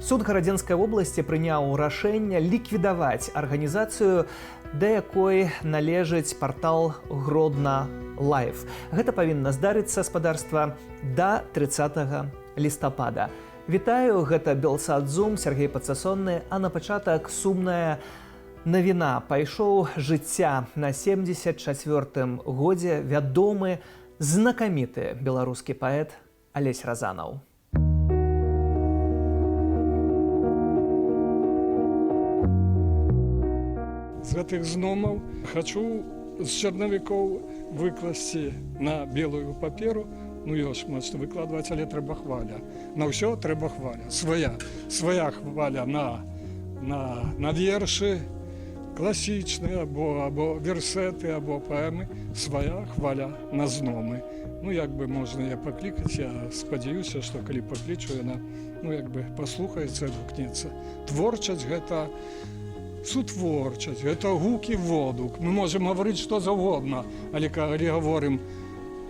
Суд Гарадзенскай вобласці прыняў рашэнне ліквідаваць арганізацыю, да якой належыць партал Гродна Лайф. Гэта павінна здарыцца, спадарства, да 30 лістапада. Вітаю, гэта Белсадзум, Сергей Пацасонны, а на пачатак сумная навіна. Пайшоў жыцця на 74-м годзе вядомы, знакаміты беларускі паэт Алесь Разанаў. З гэтых зномаў хачу з чарнавікоў выкласці на белую паперу. Ну, ёсць, можна выкладваць, але трэба хваля. На ўсё трэба хваля. Свая хваля на вершы класічныя, або версеты, або паэмы. Свая хваля на зномы. Ну, як бы можна яе паклікаць, я спадзяюся, што калі паклічу, яна, ну, як бы паслухаецца, адгукнецца. Творчасць гэта сутворчасць, гэта гукі водгук. Мы можам гаварыць што заўгодна, але калі гаворым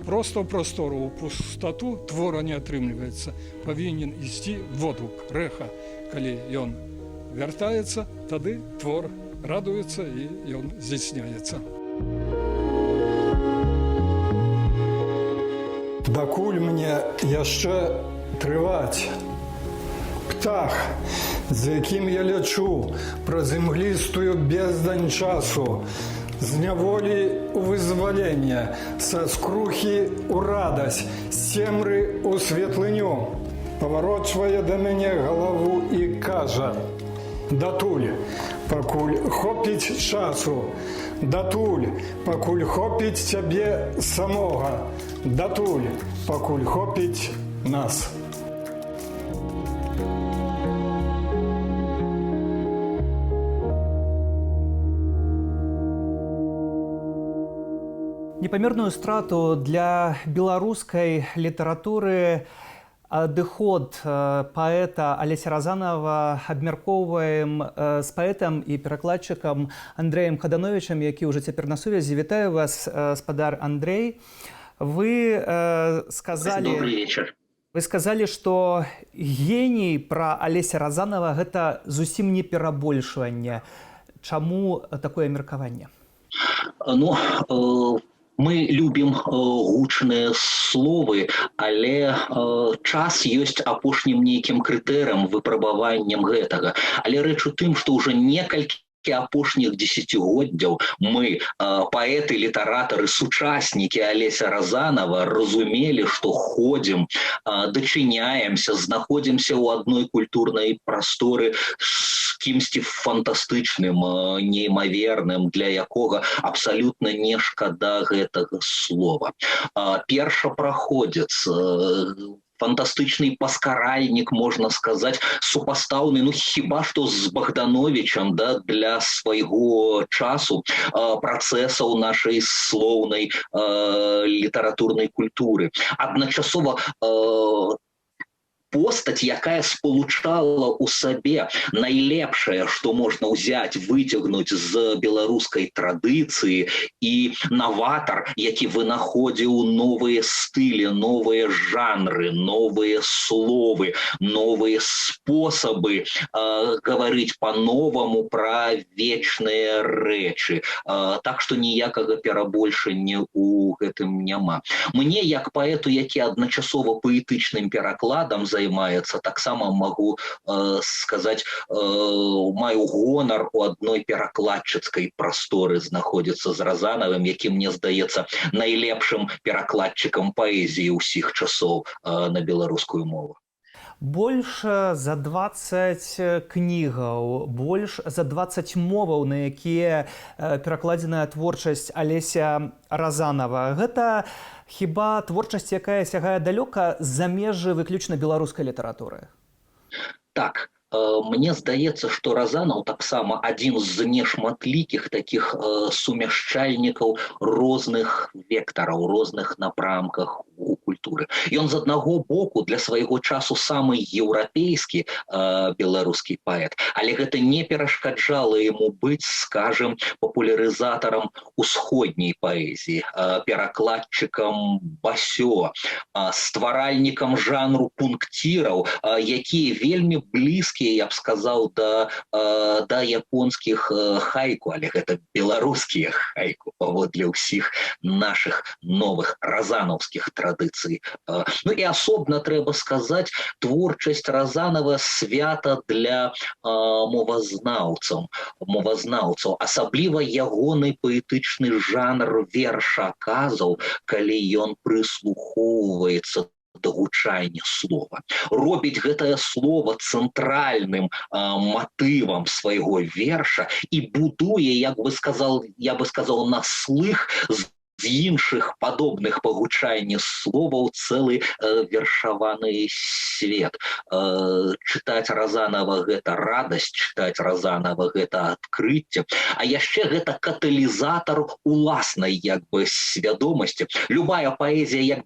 проста ў прастору, у пустату, твора не атрымліваецца. Павінен ісці водгук, рэха. Калі ён вяртаецца, тады твор радуецца і ён здзяйсняецца. Дакуль мне яшчэ трываць. Птах, з якім я лячу праз імглістую бездань часу, з няволі ў вызваленне, са скрухі ў радасць, з цемры ў светлыню, паварочвае да мяне галаву і кажа: датуль, пакуль хопіць часу, датуль, пакуль хопіць цябе самога, датуль, пакуль хопіць нас. Непамерную страту для беларускай літаратуры адыход паэта Алеся Разанава абмяркоўваем з паэтам і перакладчыкам Андрэем Хадановічам, які ўжо цяпер на сувязі. Вітаю вас, спадар Андрэй. Вы сказалі... Добрый вечер. Вы сказалі, што геній пра Алеся Разанава гэта зусім не перабольшванне. Чаму такое меркаванне? Ну, мы любім гучныя словы, але час ёсць апошнім нейкім крытэрыем, выпрабаваннем гэтага. Але рэч у тым, што ўжо некалькі апошніх дзесяцігоддзяў мы, паэты, літаратары, сучаснікі Алеся Разанава, разумелі, што ходзім, дачыняемся, знаходзімся ў адной культурнай прасторы з кімсьці фантастычным, неймаверным, для якога абсалютна не шкада гэтага слова. Першапраходзец, фантастычны паскаральнік, можна сказаць, супастаўны, ну хіба што з Богдановичам, да, для свайго часу працэсаў нашай слоўнай літаратурнай культуры. Адначасова постаць, якая спалучала ў сабе найлепшае, што можна ўзяць, выцягнуць з беларускай традыцыі, і наватар, які вынаходзіў новыя стылі, новыя жанры, новыя словы, новыя спосабы гаварыць па-новаму пра вечныя рэчы. Так што ніякага перабольшання ў гэтым няма. Мне, як паэту, які адначасова паэтычным перакладам займаецца, таксама магу сказаць, маю гонар у адной перакладчыцкай прасторы знаходзіцца з Разанавым, які, мне здаецца, найлепшым перакладчыкам паэзіі ўсіх часоў на беларускую мову. Больш за 20 кнігаў, больш за 20 моваў, на якія перакладзеная творчасць Алеся Разанава. Гэта хіба творчасць, якая сягае далёка за межы выключна беларускай літаратуры? Так. Мне здаецца, што Разанаў таксама адзін з нешматлікіх такіх сумяшчальнікаў розных вектараў, розных напрамках у культуры. Ён з аднаго боку для свайго часу самы еўрапейскі беларускі паэт, але гэта не перашкаджала яму быць, скажем, папулярызатарам усходняй паэзіі, перакладчыкам басё, стваральнікам жанру пунктіраў, якія вельмі блізкія, я б сказаў, да японскіх хайку, але гэта беларускія хайку паводле ўсіх наших новых разанаўскіх традыцый. Ну і асобна трэба сказаць, творчасць Разанова свята для мовазнаўцаў, асабліва ягоны паэтычны жанр вершаказаў, калі ён прыслухоўваецца да гучання слова. Робіць гэтае слово цэнтральным матывам свайго верша і будуе, я бы сказал, на слых з іншых падобных па гучанні словаў цэлы вершаваны свет. Чытаць Разанова гэта радасць, чытаць Разанова гэта адкрыцце, а яшчэ гэта каталізатар уласнай свядомасці. Любая паэзія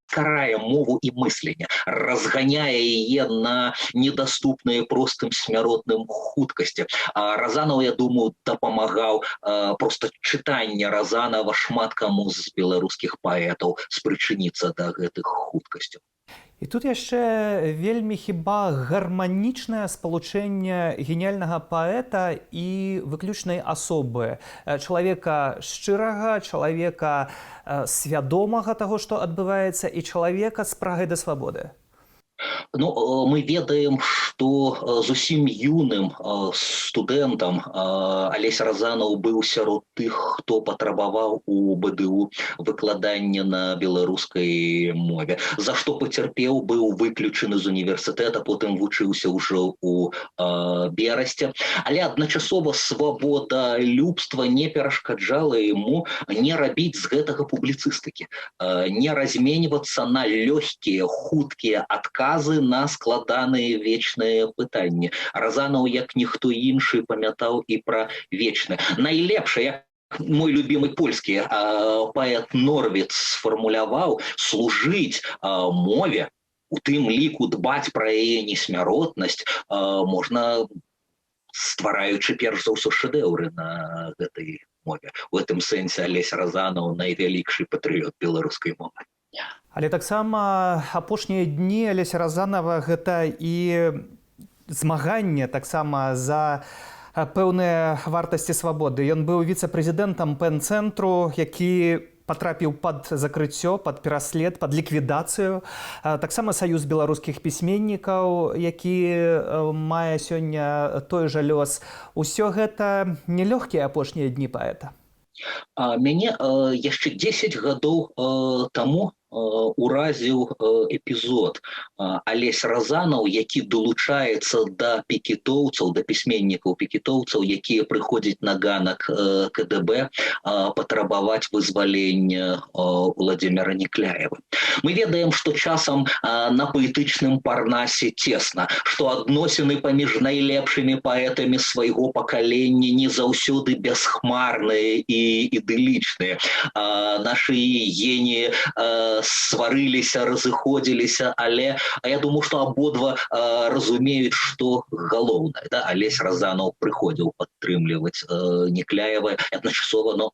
скарае мову і мыслення, разганяе яе на недаступныя простым смяротным хуткасці. А Разанов, я думаю, дапамагаў просто чытанне Разанова шмат каму з беларускіх паэтаў спрычыніцца да гэтых хуткасцяў. І тут яшчэ вельмі хіба гарманічнае спалучэнне геніяльнага паэта і выключнай асобы, чалавека шчырага, чалавека свядомага таго, што адбываецца, і чалавека з прагай да свабоды. Ну, мы ведаем, што зусім юным студэнтам Алесь Разанов быў сярод тых, хто патрабаваў у БДУ выкладання на беларускай мове, за што пацярпеў, быў выключаны з універсітэта, потым вучыўся ўжо ў Берасці. Але адначасова свабодалюбства не перашкаджала яму не рабіць з гэтага публіцыстыкі, не разменьвацца на лёгкія, хуткія адказы на складаныя вечныя пытанні. Разанов, як ніхто іншы, памятаў і пра вечнае. Найлепшае, мой любимый польскі паэт Норвіц сфармуляваў, служыць мове, у тым ліку дбаць пра яе несмяротнасць, можна ствараючы перш за ўсё шэдэўры на гэтай мове. У гэтым сэнсе Алесь Разанов найвялікшы патрыёт беларускай мовы. Але таксама апошнія дні Алеся Разанова гэта і змаганне таксама за пэўныя вартасці свабоды. Ён быў віцэ-прэзідэнтам пэн-цэнтру, які патрапіў пад закрыццё, пад пераслед, пад ліквідацыю. Таксама Саюз беларускіх пісьменнікаў, які мае сёння той жа лёс. Усё гэта нелёгкія апошнія дні паэта. Мяне яшчэ 10 гадоў таму уразіў эпізод. Алесь Разанов, які далучаецца да пікетоўцаў, да пісьменнікаў-пікетоўцаў, якія прыходзяць на ганак КДБ патрабаваць вызвалення Владзіміра Некляева. Мы ведаем, што часам на паэтычным парнасе цесна, што адносіны паміж найлепшымі паэтамі свайго пакалення не заўсёды бясхмарныя і ідылічныя. Нашы геніі сварыліся, разыходзіліся, але я думаю, што абодва разумеюць, што галоўнае. Алесь Разанов прыходзіў падтрымліваць Некляева, адначасова,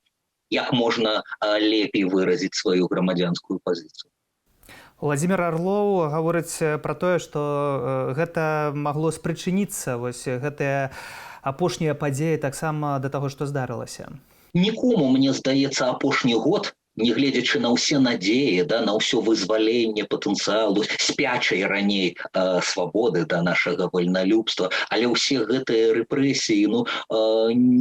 як можна лепей выразіць сваю грамадзянскую пазіцыю. Владзімір Арлоў гаворыць пра тое, што гэта магло спрычыніцца, гэтыя апошнія падзеі таксама да таго, што здарылася. Нікому, мне здаецца, апошні год, нягледзячы на ўсе надзеі, на ўсё вызваленне патэнцыялу спячай раней свабоды да нашага вольналюбства, але ўсе гэтыя рэпрэсіі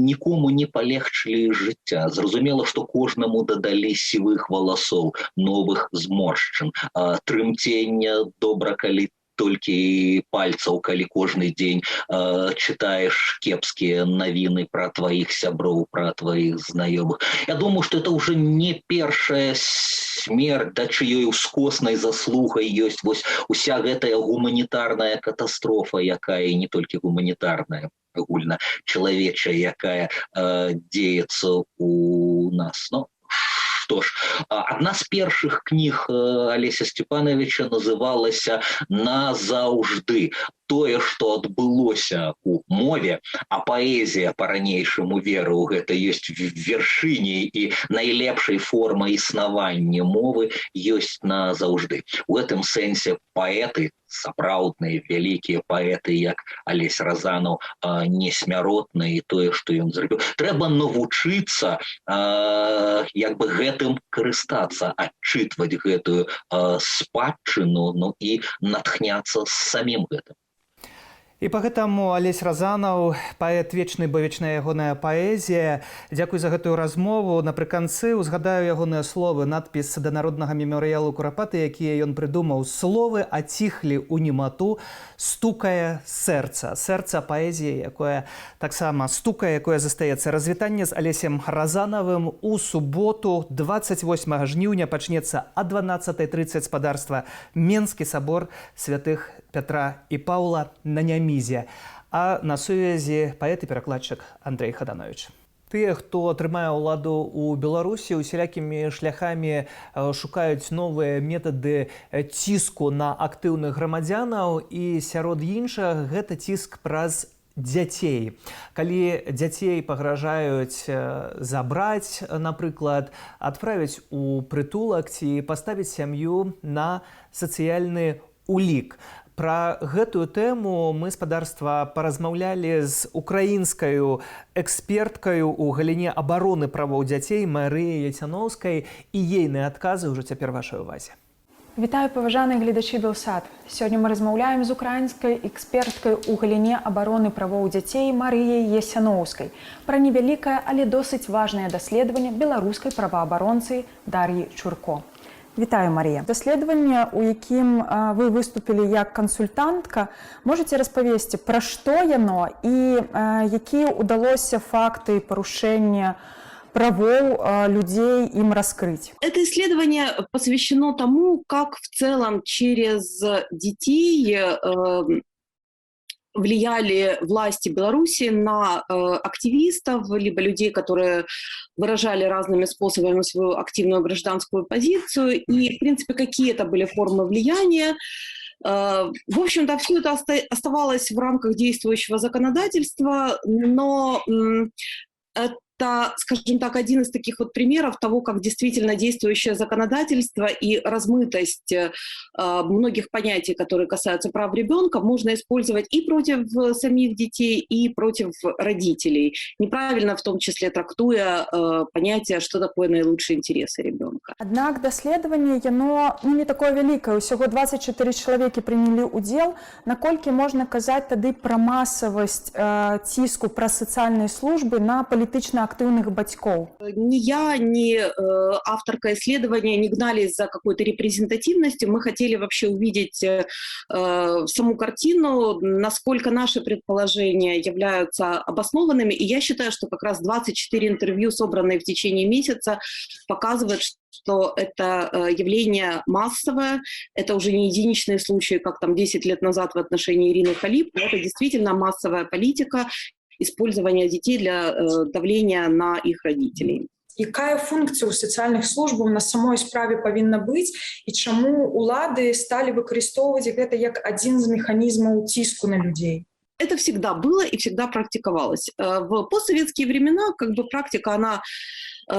нікому не палегчылі жыцця. Зразумела, што кожнаму дадалі сівых валасоў, новых зморшчын, трымцення добра, калі толькі пальцаў, калі кожны дзень чытаеш кепскія навіны пра тваіх сяброў, пра тваіх знаёмых. Я думаю, што это ўжо не першая смерць, да чыёй ускоснай заслугай ёсць уся гэтая гуманітарная катастрофа, якая не толькі гуманітарная, агульна чалавечая, якая дзеецца у нас. Што ж, адна з першых кніг Алеся Степановича называлася «Назаўжды». Тое, што адбылося у мове, а паэзія па-ранейшаму верыў, гэта ёсць вяршыняй і найлепшай формай існавання мовы, ёсць назаўжды. У гэтым сэнсе паэты, сапраўдныя вялікія паэты, як Алесь Разанаў, несмяротныя, і тое, што ён зрабіў. Трэба навучыцца гэтым карыстацца, адчытваць гэтую спадчыну, і натхняцца самім гэтым. І па гэтаму Алесь Разанаў, паэт вечны, бо вечная ягоная паэзія. Дзякуй за гэтую размову. Напрыканцы узгадаю ягоныя словы, надпіс да народнага мемарыялу Курапаты, якія ён прыдумаў. Словы аціхлі ў немату, стукае сэрца. Сэрца паэзіі, якое таксама стукае, якое застаецца. Развітанне з Алесем Разанавым у суботу, 28 жніўня, пачнецца о 12:30 спадарства Менскі сабор святых Пятра і Паўла на Нямізе. А на сувязі паэт і перакладчык Андрэй Хаданович. Тыя, хто трымае ўладу ў Беларусі, усялякімі шляхамі шукаюць новыя метады ціску на актыўных грамадзянаў, і сярод іншага гэта ціск праз дзяцей. Калі дзяцей пагражаюць забраць, напрыклад, адправіць у прытулак ці паставіць сям'ю на сацыяльны улік. Пра гэтую тэму мы, спадарства, паразмаўлялі з украінскаю эксперткаю ў галіне абароны правоў дзяцей Марыяй Яцяноўскай, і ейныя адказы ўжо цяпер вашай увазе. Вітаю, паважаныя гледачы Белсат. Сёння мы размаўляем з украінскай эксперткай ў галіне абароны правоў дзяцей Марыяй Яцяноўскай пра невялікае, але досыць важнае даследаванне беларускай праваабаронцы Дар'і Чурко. Вітаю, Марія. Даследаванне, у якім вы выступілі як кансультантка, можаце распавесці, пра што яно і якія ўдалося факты парушэння правоў людей им раскрыть? Это исследование посвящено тому, как в целом через детей влияли власти Беларуси на активистов, либо людей, которые выражали разными способами свою активную гражданскую позицию, и, в принципе, какие это были формы влияния. В общем-то, все это оставалось в рамках действующего законодательства, но это, скажем так, один из таких вот примеров того, как действительно действующее законодательство и размытость многих понятий, которые касаются прав ребенка, можно использовать и против самих детей, и против родителей, неправильно в том числе трактуя понятие, что такое наилучшие интересы ребенка. Однак даследаванне, яно не такое вялікае, усяго 24 чалавекі прынялі ўдзел. Наколькі можна казаць тады пра масавасць ціску праз сацыяльныя службы на палітычна актыўных бацькоў? Ни я, ни авторка исследования не гнались за какой-то репрезентативностью. Мы хотели вообще увидеть саму картину, насколько наши предположения являются обоснованными. И я считаю, что как раз 24 интервью, собранные в течение месяца, показывают, что это явление массовое, это уже не единичные случаи, как там 10 лет назад в отношении Ирины Халип, но это действительно массовая политика использования детей для давления на их родителей. Якая функція ў сацыяльных службаў на самой справе павінна быць і чаму улады сталі выкарыстоўваць гэта як адзін з механізмаў ціску на людзей? Это всегда было и всегда практиковалось. В постсоветские времена практика, она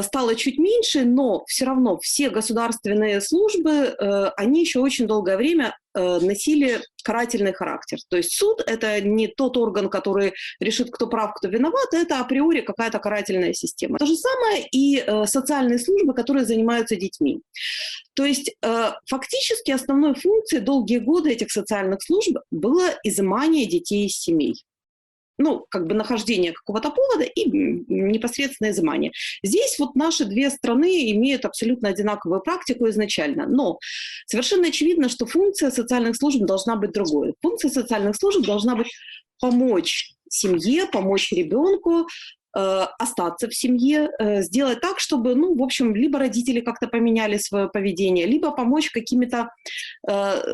стала чуть меньше, но все равно все государственные службы, они еще очень долгое время носили карательный характер. То есть суд – это не тот орган, который решит, кто прав, кто виноват, это априори какая-то карательная система. То же самое и социальные службы, которые занимаются детьми. То есть фактически основной функцией долгие годы этих социальных служб было изымание детей из семей. Нахождение какого-то повода и непосредственное изымание. Здесь вот наши две страны имеют абсолютно одинаковую практику изначально, но совершенно очевидно, что функция социальных служб должна быть другой. Функция социальных служб должна быть помочь семье, помочь ребенку остаться в семье, сделать так, чтобы, ну, в общем, либо родители как-то поменяли свое поведение, либо помочь какими-то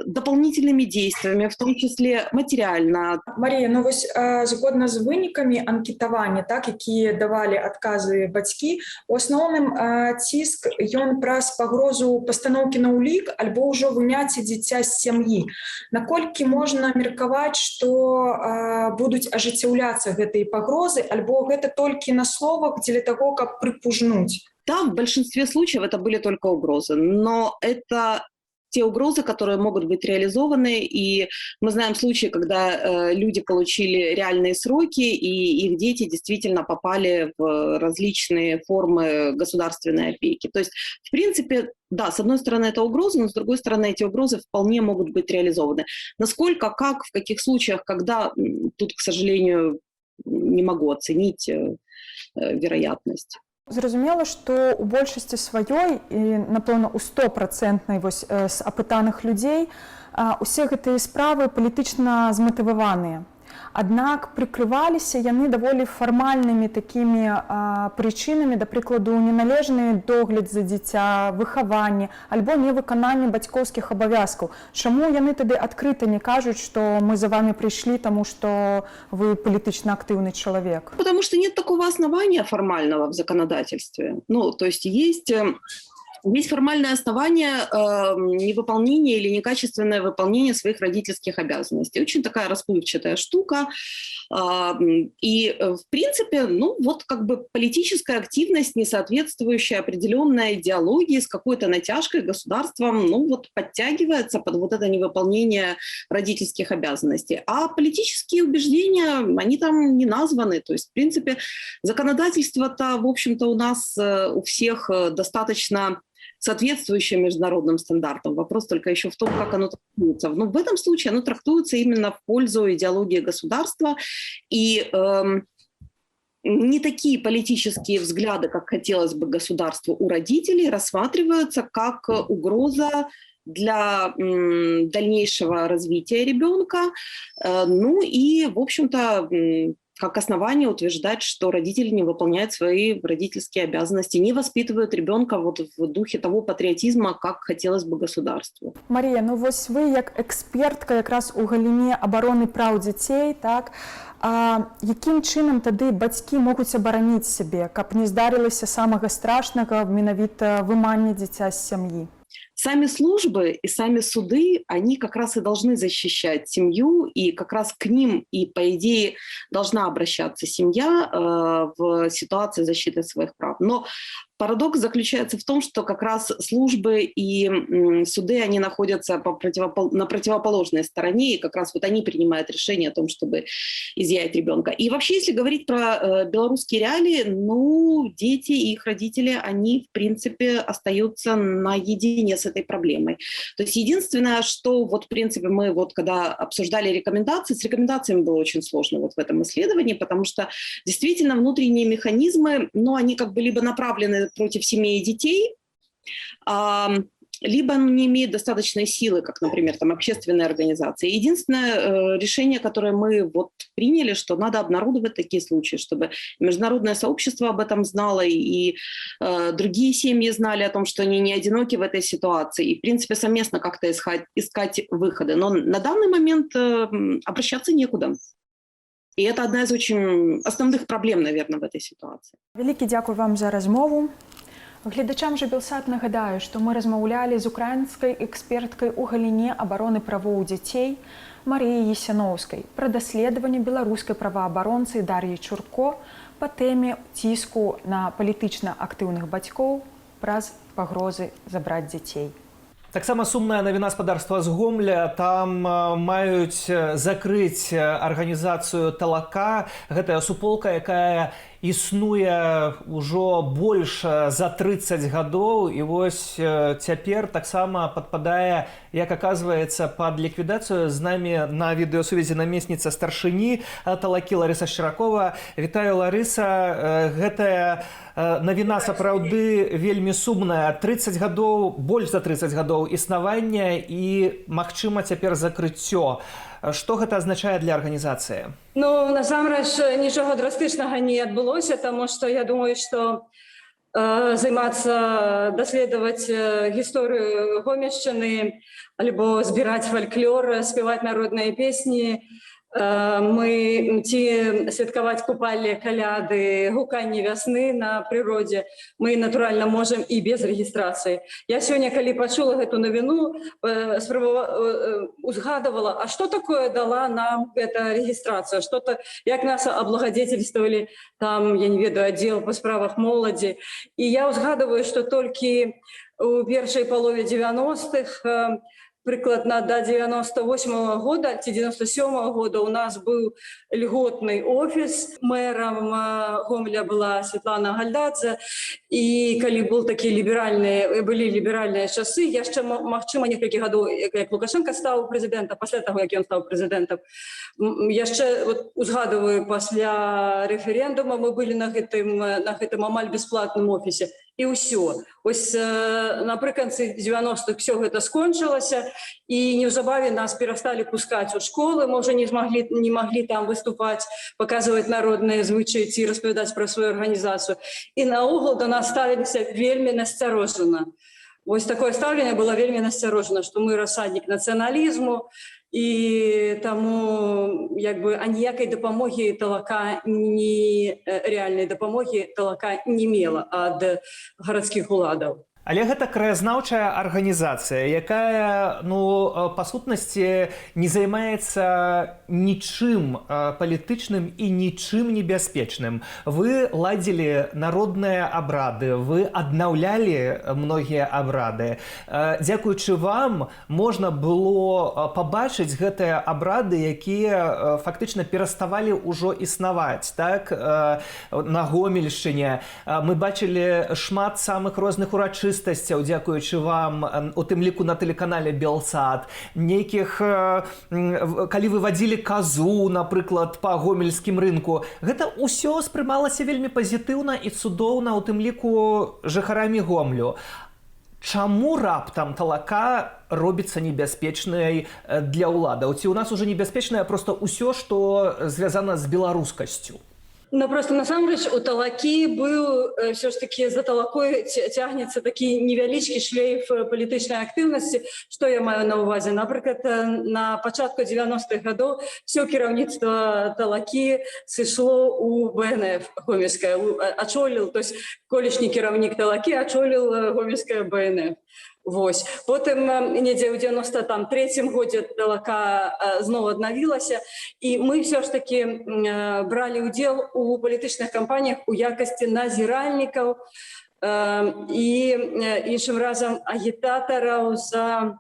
дополнительными действиями, в том числе материально. Марія, ну вось згодна з вынікамі анкетавання, так, якія давалі адказы бацькі, у асноўным ціск ён праз пагрозу пастаноўкі на ўлік альбо ўжо выняцце дзіця з сям'і. Наколькі можна меркаваць, што будуць ажыццяўляцца гэтыя пагрозы, альбо гэта толькі на словах дзеля таго, каб прыпужнуць? Да, в большинстве случаев это были только угрозы, но это те угрозы, которые могут быть реализованы, и мы знаем случаи, когда люди получили реальные сроки, и их дети действительно попали в различные формы государственной опеки. То есть, в принципе, да, с одной стороны это угрозы, но с другой стороны эти угрозы вполне могут быть реализованы. Насколько, как, в каких случаях, когда, тут, к сожалению, не могу оценить вероятность. Зразумела, што ў большасці сваёй і, напэўна, у 100% вось з апытаных людзей усе гэтыя справы палітычна зматываваныя. Аднак прыкрываліся яны даволі фармальнымі такімі прычынамі, да прыкладу, неналежны догляд за дзіця, выхаванне альбо невыкананне бацькоўскіх абавязкаў. Чаму яны тады адкрыта не кажуць, што мы за вами прыйшлі, таму што вы палітычна актыўны чалавек? Потому что нет такого основания формального в законодательстве. Ну, то есть есть формальное основание невыполнения или некачественное выполнение своих родительских обязанностей. Очень такая расплывчатая штука. И, в принципе, ну, вот как бы политическая активность, не соответствующая определенной идеологии, с какой-то натяжкой государством, ну, вот подтягивается под вот это невыполнение родительских обязанностей. А политические убеждения, они там не названы. То есть, в принципе, законодательство-то, в общем-то, у нас у всех достаточно соответствующее международным стандартам. Вопрос только еще в том, как оно трактуется. Но в этом случае оно трактуется именно в пользу идеологии государства. И не такие политические взгляды, как хотелось бы государству у родителей, рассматриваются как угроза для дальнейшего развития ребенка. Ну и, в общем-то, как основание утверждать, что родители не выполняют свои родительские обязанности, не воспитывают ребенка вот в духе того патриотизма, как хотелось бы государству. Марія, ну вось вы як экспертка якраз у галіне абароны праў дзяцей, так, якім чынам тады бацькі могуць абараніць сябе, каб не здарылася самага страшнага, менавіта выманне дзіця з сям'і? Сами службы и сами суды, они как раз и должны защищать семью, и как раз к ним, и по идее, должна обращаться семья в ситуации защиты своих прав. Но парадокс заключается в том, что как раз службы и суды, они находятся на противоположной стороне, и как раз вот они принимают решение о том, чтобы изъять ребенка. И вообще, если говорить про белорусские реалии, ну, дети и их родители, они, в принципе, остаются наедине с этой проблемой. То есть единственное, что вот, в принципе, мы вот когда обсуждали рекомендации, с рекомендациями было очень сложно вот в этом исследовании, потому что действительно внутренние механизмы, ну, они как бы либо направлены против семей и детей, либо не имеют достаточной силы, как, например, там, общественные организации. Единственное решение, которое мы вот приняли, что надо обнародовать такие случаи, чтобы международное сообщество об этом знало, и другие семьи знали о том, что они не одиноки в этой ситуации, и, в принципе, совместно как-то искать выходы. Но на данный момент обращаться некуда. И это одна из очень основных проблем, наверное, в этой ситуации. Вялікі дзякуй вам за размову. Гледачам жа Белсат нагадаю, што мы размаўлялі з украінскай эксперткай у галіне абароны правоў дзяцей Марыяй Есяноўскай пра даследаванне беларускай праваабаронцы Дар'і Чурко па тэме ціску на палітычна актыўных бацькоў праз пагрозы забраць дзяцей. Таксама сумная навіна спадарства з Гомля. Там маюць закрыць арганізацыю «Талака». Гэтая суполка, якая існуе ўжо больш за 30 гадоў. І вось цяпер таксама падпадае, як аказваецца, пад ліквідацыю. З намі на відэасувязі намесніца старшыні «Талакі» Ларыса Шчыракова. Вітаю, Ларыса. Гэтая навіна сапраўды вельмі сумная. 30 гадоў, больш за 30 гадоў існавання і, магчыма, цяпер закрыццё. Што гэта азначае для арганізацыі? Ну, насамрэч, нічога драстычнага не адбылося, таму што я думаю, што займацца, даследаваць гісторыю Гомельшчыны, альбо збіраць фальклор, спяваць народныя песні, мы ці святкаваць купалле, каляды, гуканне вясны на прыродзе, мы, натуральна, можам і без рэгістрацыі. Я сёння, калі пачула гэту навіну, узгадывала, а што такое дала нам эта рэгістрацыя, як нас аблагадзетельствовали, там, я не ведаю, аддзел па справах моладзі. І я узгадываю, што толькі у першай палове 90-х, прыкладна до 98-го года ці 97-го года у нас быў льготны офіс. Мэрам Гомеля была Светлана Гальдадзе. І калі былі ліберальныя часы, яшчэ, магчыма, некалькі гадоў, як Лукашенко стаў прэзідэнтам, пасля таго, як ён стаў прэзідэнтам, яшчэ узгадываю, пасля рэферэндума мы былі на гэтым амаль бясплатным офісе. І ўсё. Вось напрыканцы 90-х все гэта скончылася, і неўзабаве нас перасталі пускаць у школы, мы ўжо не маглі там выступаць, паказваць народныя звычаі ці распавядаць пра сваю арганізацыю. І наогул да нас ставіліся вельмі насцярожана. Вось такое стаўленне было вельмі насцярожана, што мы рассаднік нацыяналізму, і таму аніякай дапамогі Талака, рэальнай дапамогі Талака не мела ад гарадскіх уладаў. Але гэта краязнаўчая арганізацыя, якая, па сутнасці, не займаецца нічым палітычным і нічым небяспечным. Вы ладзілі народныя абрады, вы аднаўлялі многія абрады. Дзякуючы вам можна было пабачыць гэтыя абрады, якія фактычна пераставалі ўжо існаваць. Так? На Гомельшчыне мы бачылі шмат самых розных урачыстасцяў, дзякуючы вам, у тым ліку на тэлеканале Белсат, нейкіх, калі вы вадзілі казу, напрыклад, па гомельскім рынку. Гэта ўсё спрымалася вельмі пазітыўна і цудоўна, у тым ліку жыхарамі Гомлю. Чаму раптам Талака робіцца небяспечнай для ўладаў? Ці ў нас уже небяспечнае проста ўсё, што звязана з беларускасцю? Ну, просто насамрэч у Талакі быў, все ж таки за Талакой цягнецца такі невялічкі шлейф палітычнай актыўнасці. Што я маю на ўвазе? Напрыклад, на пачатку 90-х гадоў все кіраўніцтва Талакі сышло у БНФ гомельскае, ачоліў, то есть колішні кіраўнік Талакі ачоліў гомельскае БНФ. Вось. Потым недзе ў 93-м годзе Талака зноў аднавілася, і мы ўсё ж такі бралі ўдзел у палітычных кампаніях у якасці назіральнікаў і іншым разам агітатараў за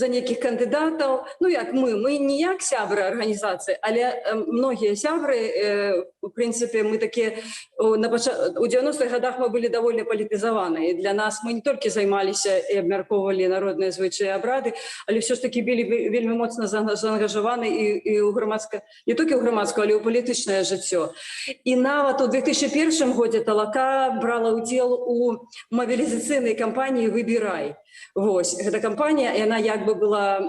нейкіх кандыдатаў. Ну, як мы не як сябры арганізацыі, але многія сябры, у прынцыпе, мы такія, у 90-х годах мы былі даволі палітызаваны. Для нас мы не толькі займаліся і абмяркоўвалі народныя звычаі і абрады, але ўсё ж такі былі вельмі моцна заангажаваны і ў грамадскае, не толькі ў грамадскае, але ў палітычнае жыццё. І нават у 2001 годзе Талака брала ўдзел у мабілізацыйнай кампаніі «Выбірай». Вось, гэта кампанія, яна як бы была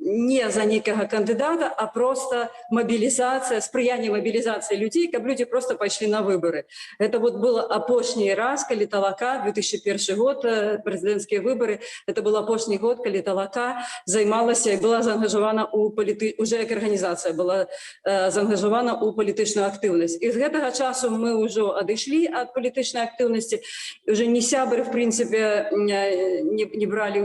не за нейкага кандыдата, а просто мобілізацыя, спрыянне мобілізацыі людзей, каб людзі просто пайшлі на выборы. Это вот было апошні раз, калі Талака, 2001 год, прэзідэнцкія выборы, это был апошні год, калі Талака займалася і была заангажавана уже як арганізацыя была заангажавана ў палітычную актыўнасць. І з гэтага часу мы ўжо адышлі ад палітычнай актыўнасці, уже не сябры, в прынцыпе, не бралі,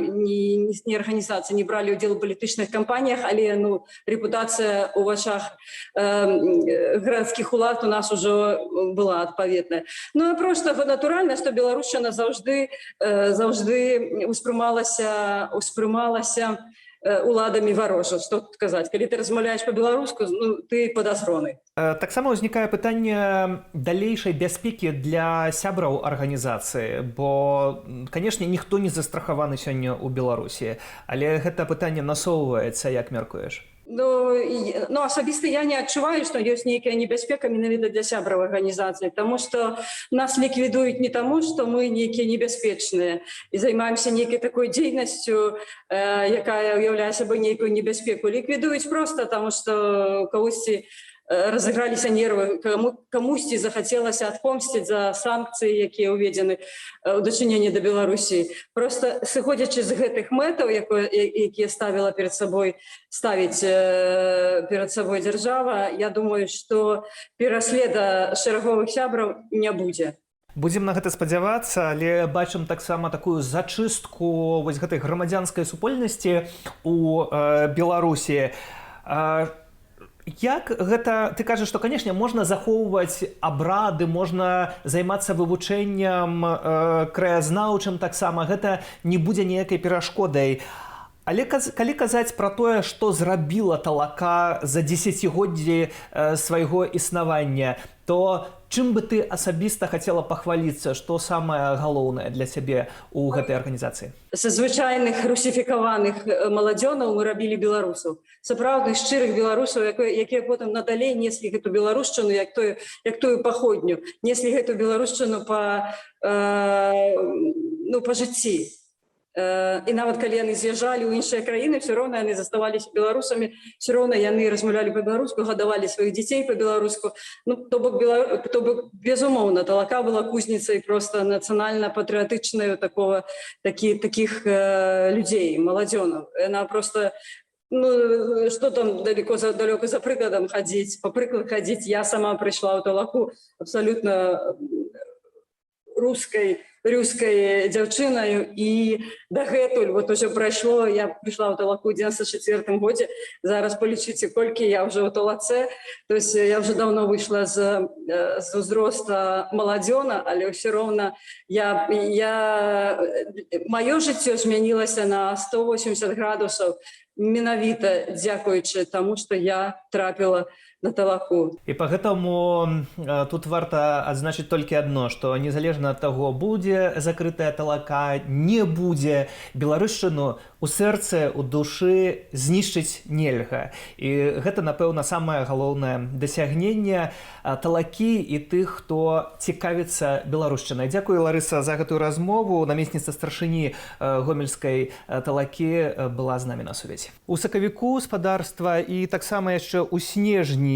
не арганізацыі, не бралі ўдзел у палітычных кампаніях, але репутацыя ў вачах гарадскіх улад у нас ужо была адпаведная. Ну, просто натуральна, што беларушчына заўжды успрымалася уладамі варожа. Што тут казаць? Калі ты размаўляеш па-беларуску, ты падазроны. Таксама ўзнікае пытанне далейшай бяспекі для сябраў арганізацыі, бо, канешне, ніхто не застрахаваны сёння ў Беларусі, але гэта пытанне насоўваецца, як мяркуеш? Ну, асабіста я не адчуваю, што ёсць нейкая небяспека менавіта для сябраў арганізацыі, таму што нас ліквідуюць не таму, што мы нейкія небяспечныя і займаемся нейкай такой дзейнасцю, якая ўяўляе сабой нейкую небяспеку. Ліквідуюць проста таму, што кагосьці разыграліся нервы, камусьці захацелася адпомсціць за санкцыі, якія ўведзены ў дачыненні да Беларусі. Просто сыходзячы з гэтых мэтаў, якія ставіць перад сабой дзяржава, я думаю, што пераследа шэраговых сябраў не будзе. Будзем на гэта спадзявацца, але бачым таксама такую зачыстку вось гэтай грамадзянскай супольнасці у Беларусі. Як гэта, ты кажаш, што, канешне, можна захоўваць абрады, можна займацца вывучэннем краязнаўчым таксама, гэта не будзе ніякай перашкодай. Але калі казаць пра тое, што зрабіла Талака за дзесяцігоддзі свайго існавання, то чым бы ты асабіста хацела пахваліцца, што самае галоўнае для цябе ў гэтай арганізацыі? Са звычайных русіфікаваных маладзёнаў мы рабілі беларусаў. Сапраўдных шчырых беларусаў, якія потым надалей неслі гэту беларушчыну, як тую паходню, неслі гэту беларушчыну па жыцці. І нават калі яны з'язджалі ў іншыя краіны, все роўна яны заставаліся беларусамі, все роўна яны размаўлялі па-беларуску, гадавалі сваіх дзяцей па-беларуску. То бок, безумоўна, Талака была кузніцай проста нацыянальна-патрыятычнаю такіх людзей, маладзёнаў. Яна проста, што там далёка за прыкладам хадзіць, па прыклад хадзіць. Я сама прыйшла ў Талаку абсалютна рускай дзяўчынаю, і дагэтуль ўсё прайшло. Я прыйшла ў Талаку ў 94 годзе, зараз палічыце, колькі я ўжо ў Талаце. То есть я ўжо даўно выйшла з узроста маладзёна, але ўсё роўна маё жыццё змянілася на 180 градусаў менавіта дзякуючы таму, што я трапіла на Талаку. І па гэтаму тут варта адзначыць толькі адно, што незалежна ад таго, будзе закрытая Талака, не будзе, беларушчыну у сэрцы, у душы знішчыць нельга. І гэта, напэўна, самае галоўнае дасягненне Талакі і тых, хто цікавіцца беларушчынай. Дзякую, Ларыса, за гэтую размову. Намесніца старшыні гомельскай Талакі была з намі на сувязі. У сакавіку спадарства і таксама яшчэ ў снежні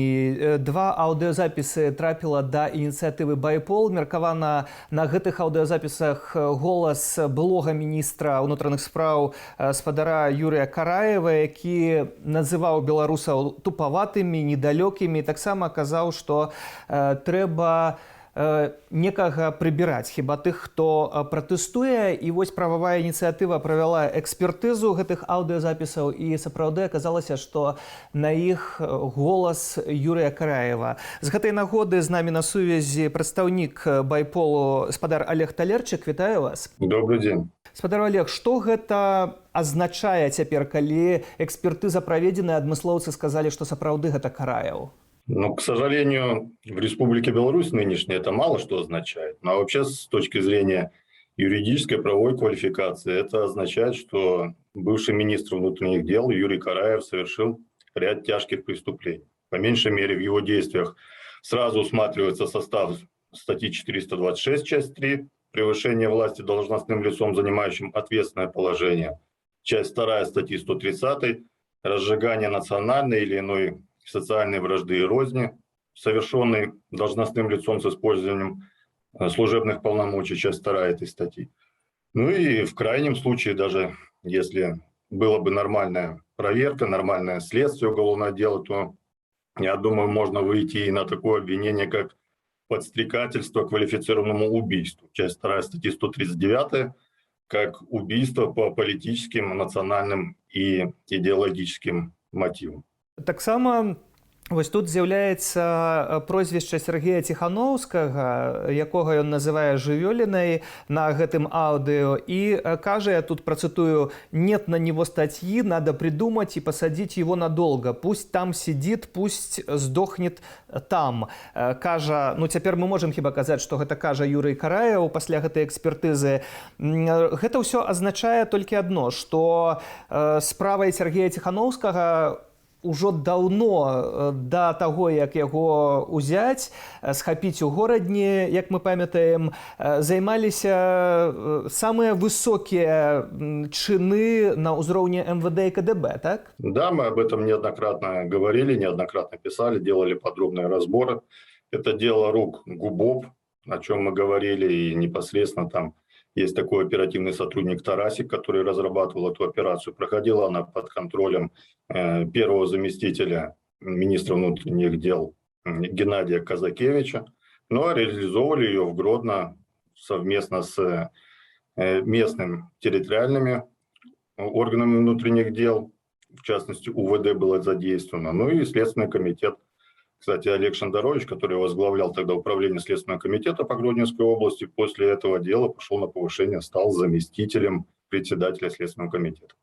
два аўдыёзапісы трапіла да ініцыятывы «Байпол». Меркавана на гэтых аўдыёзапісах голас былога міністра ўнутраных спраў спадара Юрыя Караева, які называў беларусаў тупаватымі, недалёкімі, таксама казаў, што трэба некага прыбіраць, хіба тых, хто пратэстуе. І вось прававая ініцыятыва правяла экспертызу гэтых аўдыёзапісаў, і сапраўды аказалася, што на іх голас Юрыя Караева. З гэтай нагоды з намі на сувязі прадстаўнік Байполу спадар Олег Талерчык. Вітаю вас. Добрый день. Спадар Олег, што гэта азначае цяпер, калі экспертыза праведзеная, адмыслоўцы сказалі, што сапраўды гэта Караеў? Ну, к сожалению, в Республике Беларусь нынешней это мало что означает. Но вообще с точки зрения юридической правовой квалификации это означает, что бывший министр внутренних дел Юрий Караев совершил ряд тяжких преступлений. По меньшей мере в его действиях сразу усматривается состав статьи 426, часть 3, превышение власти должностным лицом, занимающим ответственное положение. Часть 2 статьи 130, разжигание национальной или иной социальной вражды и розни, совершенной должностным лицом с использованием служебных полномочий, часть 2 этой статьи. Ну и в крайнем случае, даже если была бы нормальная проверка, нормальное следствие уголовного дела, то, я думаю, можно выйти и на такое обвинение, как подстрекательство к квалифицированному убийству. Часть 2 статьи 139, как убийство по политическим, национальным и идеологическим мотивам. Таксама вось тут з'яўляецца прозвішча Сергея Ціхановскага, якога ён называе жывёлінай на гэтым аўдыо, і кажа, я тут працытую: «Нет на него статьи, надо придумать и посадить его надолго. Пусть там сидит, пусть сдохнет там». Кажа, ну цяпер мы можам хіба казаць, што гэта кажа Юрый Караеў пасля гэтай экспертызы. Гэта ўсё азначае толькі адно, што справай Сергея Ціхановскага ужо даўно да таго, як яго ўзяць, схапіць у горадні, як мы памятаем, займаліся самыя высокія чыны на ўзроўні МВД і КДБ, так? Да, мы об этом неоднократно говорили, неоднократно писали, делали подробные разборы. Это дело рук ГУБОП, о чем мы говорили, и непосредственно там есть такой оперативный сотрудник Тарасик, который разрабатывал эту операцию. Проходила она под контролем первого заместителя министра внутренних дел Геннадия Казакевича, но реализовывали ее в Гродно совместно с местными территориальными органами внутренних дел, в частности УВД было задействовано, ну и Следственный комитет. Кстати, Олег Шандарович, который возглавлял тогда управление Следственного комитета по Гродненской области, после этого дела пошел на повышение, стал заместителем председателя Следственного комитета.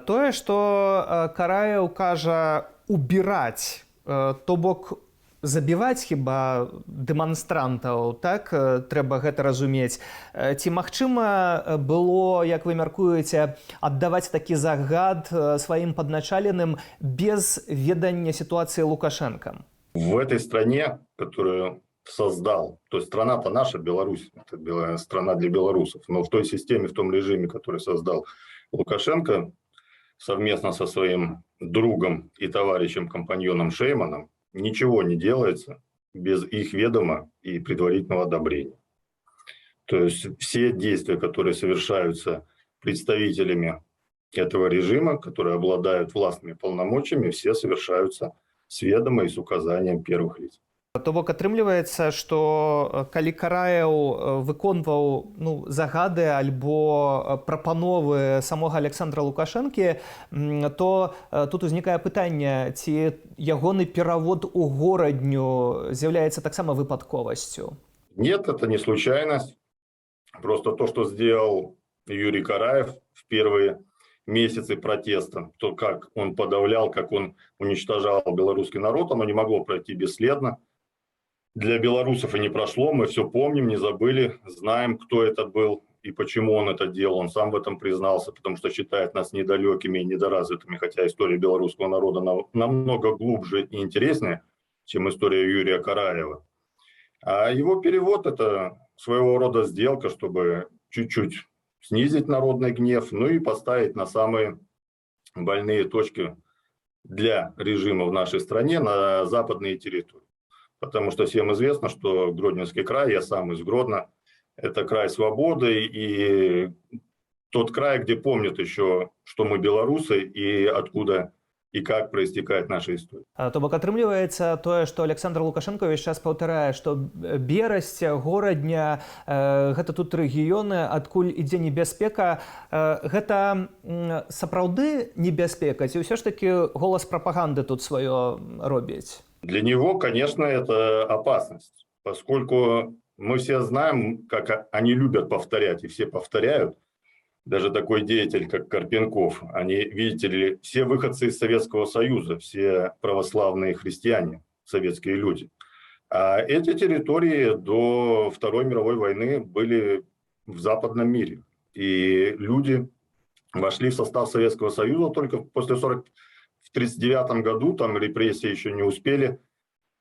Тое, што Караеў кажа убіраць, то бок забіваць хіба дэманстрантаў, так трэба гэта разумець. Ці магчыма было, як вы мяркуеце, аддаваць такі загад сваім падначаленым без ведання сітуацыі Лукашенко? В этой стране, которую создал, то есть страна-то наша, Беларусь, это страна для белорусов, но в той системе, в том режиме, который создал Лукашенко, совместно со своим другом и товарищем, компаньоном Шейманом, ничего не делается без их ведома и предварительного одобрения. То есть все действия, которые совершаются представителями этого режима, которые обладают властными полномочиями, все совершаются с ведома и с указанием первых лиц. То бок атрымліваецца, што калі Караеў выконваў загады альбо прапановы самога Александра Лукашэнкі, то тут узнікае пытанне, ці ягоны перавод у горадню з'яўляецца таксама выпадковасцю? Нет, это не случайность. Просто то, что сделал Юрий Караев в первые месяцы протеста, то, как он подавлял, как он уничтожал белорусский народ, оно не могло пройти бесследно. Для белорусов и не прошло, мы все помним, не забыли, знаем, кто это был и почему он это делал. Он сам в этом признался, потому что считает нас недалекими и недоразвитыми, хотя история белорусского народа намного глубже и интереснее, чем история Юрия Караева. А его перевод – это своего рода сделка, чтобы чуть-чуть снизить народный гнев, ну и поставить на самые больные точки для режима в нашей стране на западные территории. Потому что всем известно, что Гродненский край, я сам из Гродно, это край свободы и тот край, где помнят еще, что мы белорусы и откуда и как проистекает наша история. То бок атрымліваецца тое, што Александр Лукашенко ўвесь час паўтарае, што Берасць, Горадня, гэта тут рэгіёны, адкуль ідзе небяспека. Гэта сапраўды небяспека, ці ўсё ж такі голас прапаганды тут сваё робіць? Для него, конечно, это опасность, поскольку мы все знаем, как они любят повторять, и все повторяют. Даже такой деятель, как Карпенков, они, видите ли, все выходцы из Советского Союза, все православные христиане, советские люди. А эти территории до Второй мировой войны были в западном мире. И люди вошли в состав Советского Союза только после 1939 году, там репрессии еще не успели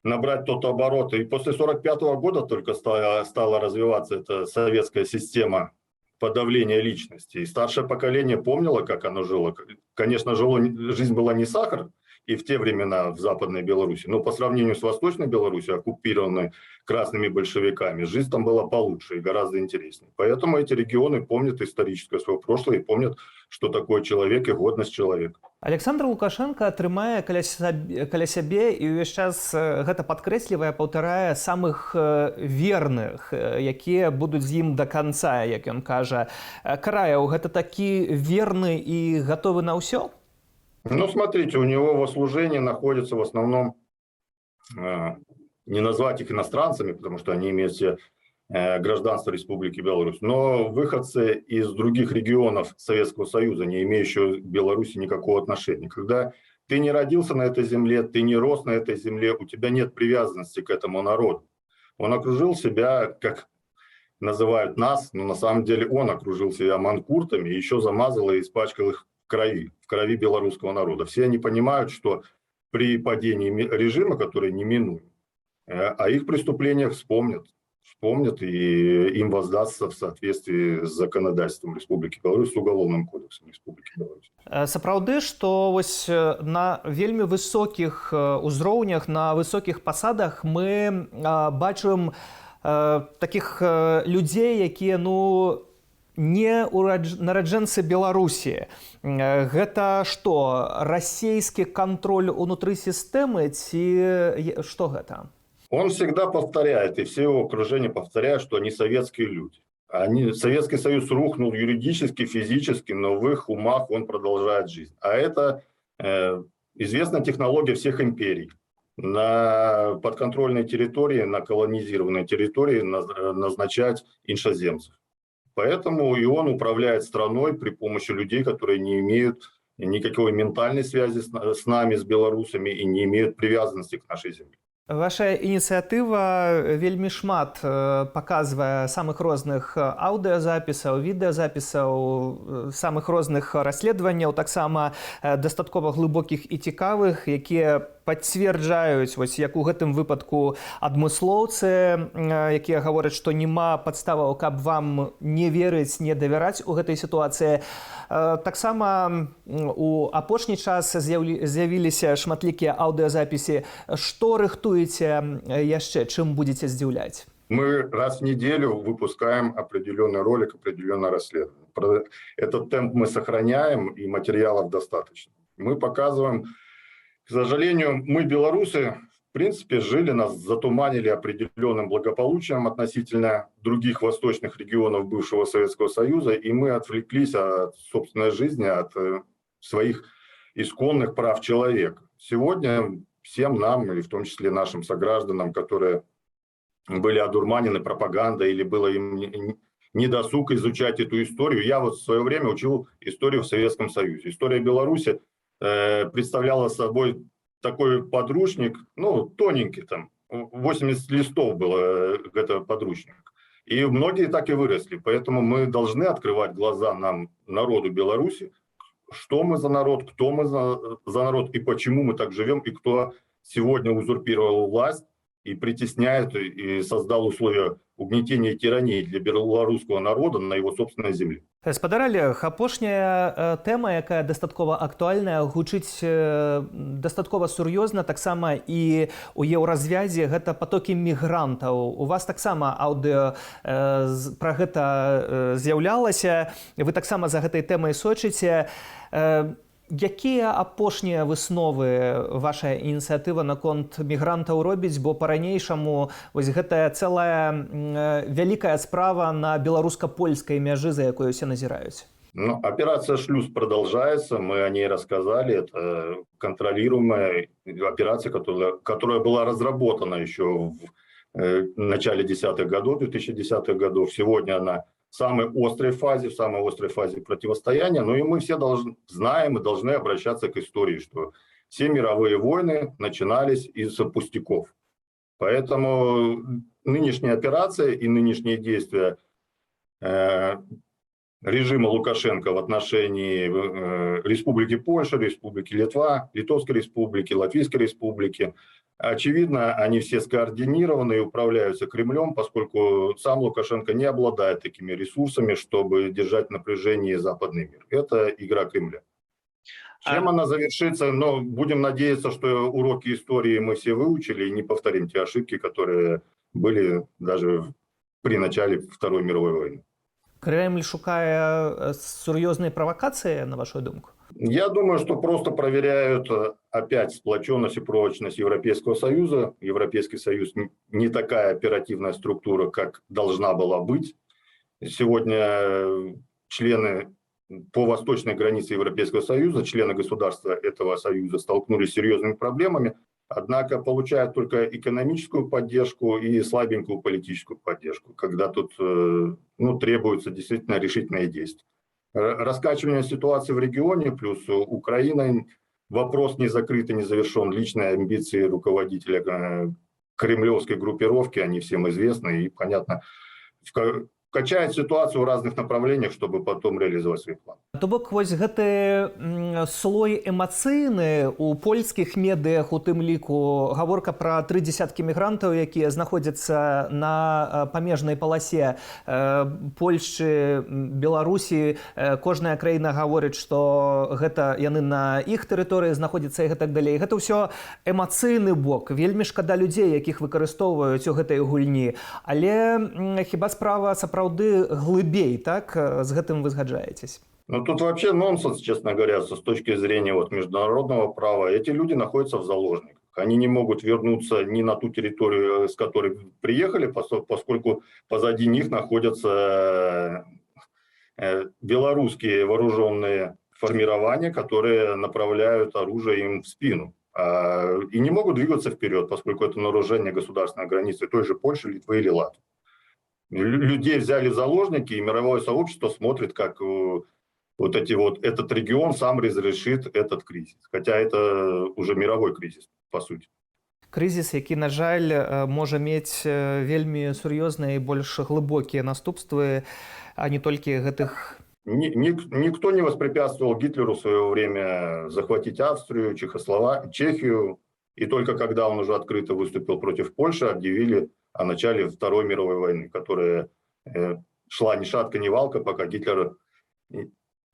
набрать тот оборот. И после 1945 года только стала развиваться эта советская система подавления личности. И старшее поколение помнило, как оно жило. Конечно, жизнь была не сахар, и в те времена в Западной Беларуси, но по сравнению с Восточной Беларусью, оккупированной красными большевиками, жизнь там была получше и гораздо интереснее. Поэтому эти регионы помнят историческое свое прошлое и помнят, что такое человек и годность человека. Александр Лукашенко трымае каля сябе і ўвесь час гэта падкрэслівае, паўтарае самых верных, якія будуць з ім да канца, як ён кажа. Караеў гэта такі верны і гатовы на ўсё? Ну, смотрите, у него во служении находятся в основном, не назвать их иностранцами, потому что они имеют все гражданство Республики Беларусь, но выходцы из других регионов Советского Союза, не имеющие к Беларуси никакого отношения. Когда ты не родился на этой земле, ты не рос на этой земле, у тебя нет привязанности к этому народу. Он окружил себя, как называют нас, но на самом деле он окружил себя манкуртами, еще замазал и испачкал их в крови белорусского народа. Все они понимают, что при падении режима, который неминуем, о их преступлениях вспомнят, и им воздастся в соответствии с законодательством Республики Беларусь, с Уголовным кодексом Республики Беларусь. Сапраўды, што вось на вельмі высокіх узроўнях, на высокіх пасадах мы бачым такіх людзей, якія не нараджэнцы Беларусі. Гэта што, расійскі кантроль унутры сістэмы ці што гэта? Он всегда повторяет, и все его окружение повторяют, что они советские люди. Советский Союз рухнул юридически, физически, но в их умах он продолжает жизнь. А это известная технология всех империй. На подконтрольной территории, на колонизированной территории назначать иншоземцев. Поэтому и он управляет страной при помощи людей, которые не имеют никакой ментальной связи с нами, с белорусами, и не имеют привязанности к нашей земле. Ваша ініцыятыва вельмі шмат паказвае самых розных аўдыёзапісаў, відэазапісаў, самых розных расследаванняў, таксама дастаткова глыбокіх і цікавых, якія пацверджаюць, вось як у гэтым выпадку адмыслоўцы, якія гавораць, што няма падставаў, каб вам не верыць, не давяраць у гэтай сітуацыі. Таксама у апошні час з'явіліся шматлікія аўдыёзапісы. Што рыхтуеце яшчэ, чым будете здзіўляць? Мы раз в неделю выпускаем определенный ролик, определенное расследование. Этот темп мы сохраняем, и материалов достаточно. Мы показываем, к сожалению, мы, белорусы, в принципе, жили, нас затуманили определенным благополучием относительно других восточных регионов бывшего Советского Союза, и мы отвлеклись от собственной жизни, от своих исконных прав человека. Сегодня всем нам, и в том числе нашим согражданам, которые были одурманены пропагандой или было им недосуг изучать эту историю. Я вот в свое время учил историю в Советском Союзе. История Беларуси представляла собой такой подручник, тоненький, там, 80 листов было это подручник. И многие так и выросли. Поэтому мы должны открывать глаза нам, народу Беларуси, что мы за народ, кто мы за народ и почему мы так живем, и кто сегодня узурпировал власть и притесняет, и создал условия угнетения и тирании для белорусского народа на его собственной земле. Гаспадар Олег, апошняя тэма, якая дастаткова актуальная, гучыць дастаткова сур'ёзна, таксама і ў еўразвязе, гэта патокі мігрантаў. У вас таксама аўдыё пра гэта з'яўлялася, вы таксама за гэтай тэмай сочыце. Якія апошнія высновы ваша ініцыятыва наконт мігрантаў робіць, бо па-ранейшаму вось гэтая цэлая вялікая справа на беларуска-польскай мяжы, за якой усе назіраюць? Операция «Шлюз» продолжается, мы о ней рассказали. Это контролируемая операция, которая была разработана еще в начале 2010-х годов. Сегодня она в самой острой фазе противостояния. Но и мы все знаем и должны обращаться к истории, что все мировые войны начинались из пустяков. Поэтому нынешняя операция и нынешние действия режима Лукашенко в отношении Республики Польша, Республики Литва, Литовской Республики, Латвийской Республики, очевидно, они все скоординированы и управляются Кремлем, поскольку сам Лукашенко не обладает такими ресурсами, чтобы держать в напряжении западный мир. Это игра Кремля. Чем она завершится? Но будем надеяться, что уроки истории мы все выучили и не повторим те ошибки, которые были даже при начале Второй мировой войны. Кремль шукае сур'ёзныя правокации, на вашу думку? Я думаю, что просто проверяют опять сплоченность и прочность Европейского Союза. Европейский Союз не такая оперативная структура, как должна была быть. Сегодня члены по восточной границе Европейского Союза, члены государства этого союза столкнулись с серьезными проблемами, однако получают только экономическую поддержку и слабенькую политическую поддержку, когда тут требуются действительно решительные действия. Раскачивание ситуации в регионе, плюс Украина, вопрос не закрыт и не завершен. Личные амбиции руководителя кремлевской группировки, они всем известны и, понятно, качает ситуацию в разных направлениях, чтобы потом реализовать свои планы. То бок вось гэты слой эмацыйны у польскіх медыях, у тым ліку гаворка пра 3 дзесяткі мігрантаў, якія знаходзяцца на памежнай паласе Польшчы, Беларусі. Кожная краіна гаворыць, што гэта яны на іх тэрыторыі знаходзяцца і гэтак далей. Гэта ўсё эмацыйны бок. Вельмі шкада людзей, якіх выкарыстоўваюць у гэтай гульні. Але хіба справа сапраўды глыбей, так? З гэтым вы згаджаецесь? Ну, тут вообще нонсенс, честно говоря, с точки зрения вот, международного права. Эти люди находятся в заложниках. Они не могут вернуться ни на ту территорию, с которой приехали, поскольку позади них находятся белорусские вооруженные формирования, которые направляют оружие им в спину. И не могут двигаться вперед, поскольку это нарушение государственной границы той же Польши, Литвы или Латвии. Людей взяли в заложники, и мировое сообщество смотрит, как этот регион сам разрешит этот кризис. Хотя это уже мировой кризис, по сути. Крызіс, які, на жаль, можа мець вельмі сур'ёзныя і больш глыбокія наступствы, а не толькі гэтых... Никто не воспрепятствовал Гитлеру в свое время захватить Австрию, Чехию. И только когда он уже открыто выступил против Польши, объявили о начале Второй мировой войны, которая шла ни шатка, ни валка, пока Гитлер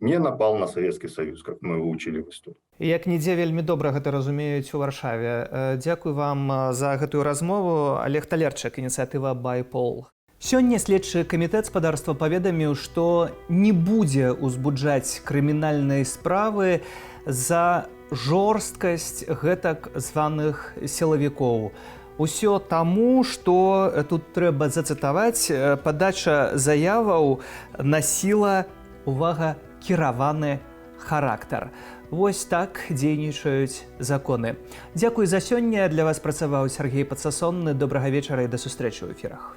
не напал на Советский Союз, как мы его учили в истории. Як нідзе вельмі добра гэта разумеюць у Варшаве. Дзякуй вам за гэтую размову. Олег Талерчык, ініцыятыва BayPol. Сёння следчы камітэт спадарства паведаміў, што не будзе ўзбуджаць крымінальнай справы за жорсткасць гэтак званых сілавікоў. Усё таму, што тут трэба зацытаваць, падача заяваў насіла, увага, кіраваны характар. Вось так дзейнічаюць законы. Дзякуй за сёння. Для вас працаваў Сергей Падсасонны. Добрага вечара і да сустрэчы ў эфірах.